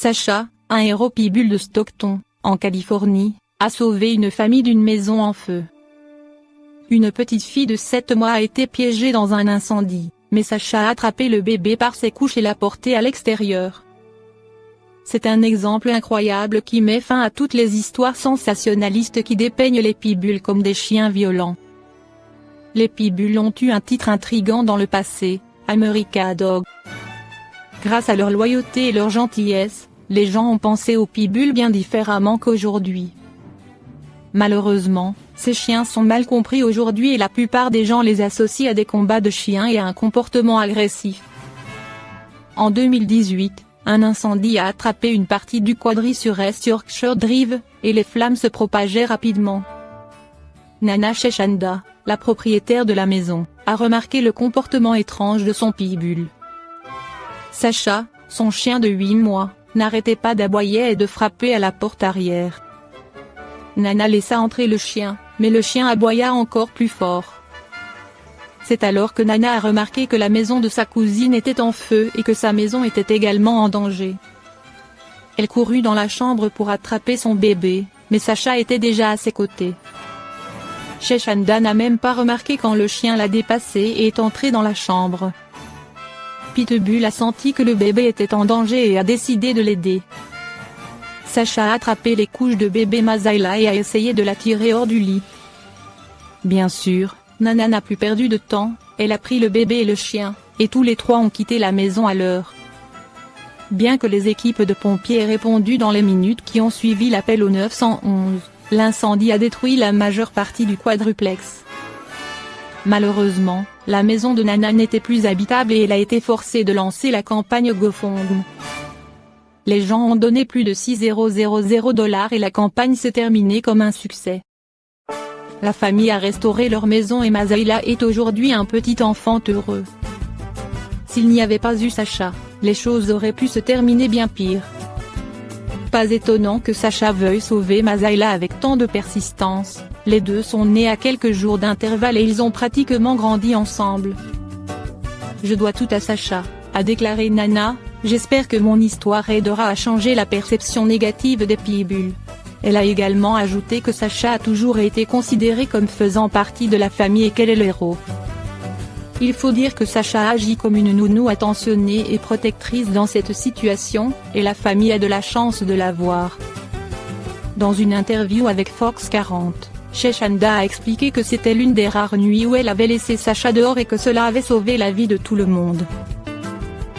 Sacha, un héros pitbull de Stockton, en Californie, a sauvé une famille d'une maison en feu. Une petite fille de 7 mois a été piégée dans un incendie, mais Sacha a attrapé le bébé par ses couches et l'a porté à l'extérieur. C'est un exemple incroyable qui met fin à toutes les histoires sensationnalistes qui dépeignent les pitbulls comme des chiens violents. Les pitbulls ont eu un titre intrigant dans le passé, American Dog. Grâce à leur loyauté et leur gentillesse, les gens ont pensé aux pitbulls bien différemment qu'aujourd'hui. Malheureusement, ces chiens sont mal compris aujourd'hui et la plupart des gens les associent à des combats de chiens et à un comportement agressif. En 2018, un incendie a attrapé une partie du quadri sur East Yorkshire Drive, et les flammes se propageaient rapidement. Nana Chechanda, la propriétaire de la maison, a remarqué le comportement étrange de son pitbull. Sacha, son chien de 8 mois, n'arrêtait pas d'aboyer et de frapper à la porte arrière. Nana laissa entrer le chien, mais le chien aboya encore plus fort. C'est alors que Nana a remarqué que la maison de sa cousine était en feu et que sa maison était également en danger. Elle courut dans la chambre pour attraper son bébé, mais Sacha était déjà à ses côtés. Chechanda n'a même pas remarqué quand le chien l'a dépassé et est entré dans la chambre. Pitbull a senti que le bébé était en danger et a décidé de l'aider. Sacha a attrapé les couches de bébé Mazaila et a essayé de la tirer hors du lit. Bien sûr, Nana n'a plus perdu de temps, elle a pris le bébé et le chien, et tous les trois ont quitté la maison à l'heure. Bien que les équipes de pompiers aient répondu dans les minutes qui ont suivi l'appel au 911, l'incendie a détruit la majeure partie du quadruplex. Malheureusement, la maison de Nana n'était plus habitable et elle a été forcée de lancer la campagne GoFundMe. Les gens ont donné plus de $6,000 et la campagne s'est terminée comme un succès. La famille a restauré leur maison et Mazaila est aujourd'hui un petit enfant heureux. S'il n'y avait pas eu Sacha, les choses auraient pu se terminer bien pire. Pas étonnant que Sacha veuille sauver Mazaila avec tant de persistance, les deux sont nés à quelques jours d'intervalle et ils ont pratiquement grandi ensemble. Je dois tout à Sacha, a déclaré Nana, j'espère que mon histoire aidera à changer la perception négative des pitbulls. Elle a également ajouté que Sacha a toujours été considéré comme faisant partie de la famille et qu'elle est le héros. Il faut dire que Sacha agit comme une nounou attentionnée et protectrice dans cette situation, et la famille a de la chance de l'avoir. Dans une interview avec Fox 40, Chechanda a expliqué que c'était l'une des rares nuits où elle avait laissé Sacha dehors et que cela avait sauvé la vie de tout le monde.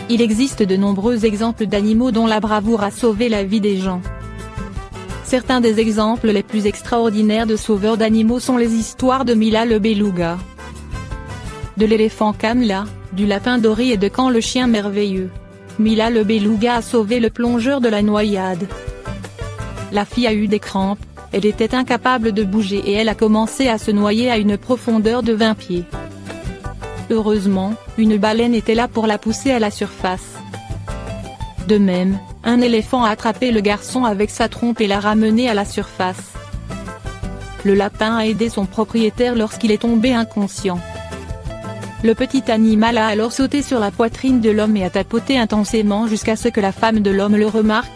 Il existe de nombreux exemples d'animaux dont la bravoure a sauvé la vie des gens. Certains des exemples les plus extraordinaires de sauveurs d'animaux sont les histoires de Mila le beluga, de l'éléphant Kamla, du lapin Dory et de Quand le chien merveilleux. Mila le beluga a sauvé le plongeur de la noyade. La fille a eu des crampes, elle était incapable de bouger et elle a commencé à se noyer à une profondeur de 20 pieds. Heureusement, une baleine était là pour la pousser à la surface. De même, un éléphant a attrapé le garçon avec sa trompe et l'a ramené à la surface. Le lapin a aidé son propriétaire lorsqu'il est tombé inconscient. Le petit animal a alors sauté sur la poitrine de l'homme et a tapoté intensément jusqu'à ce que la femme de l'homme le remarque.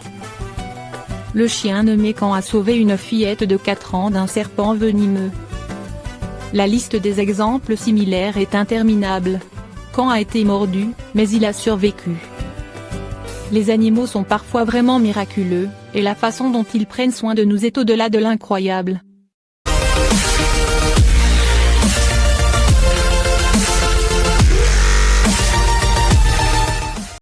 Le chien nommé Quand a sauvé une fillette de 4 ans d'un serpent venimeux. La liste des exemples similaires est interminable. Quand a été mordu, mais il a survécu. Les animaux sont parfois vraiment miraculeux, et la façon dont ils prennent soin de nous est au-delà de l'incroyable.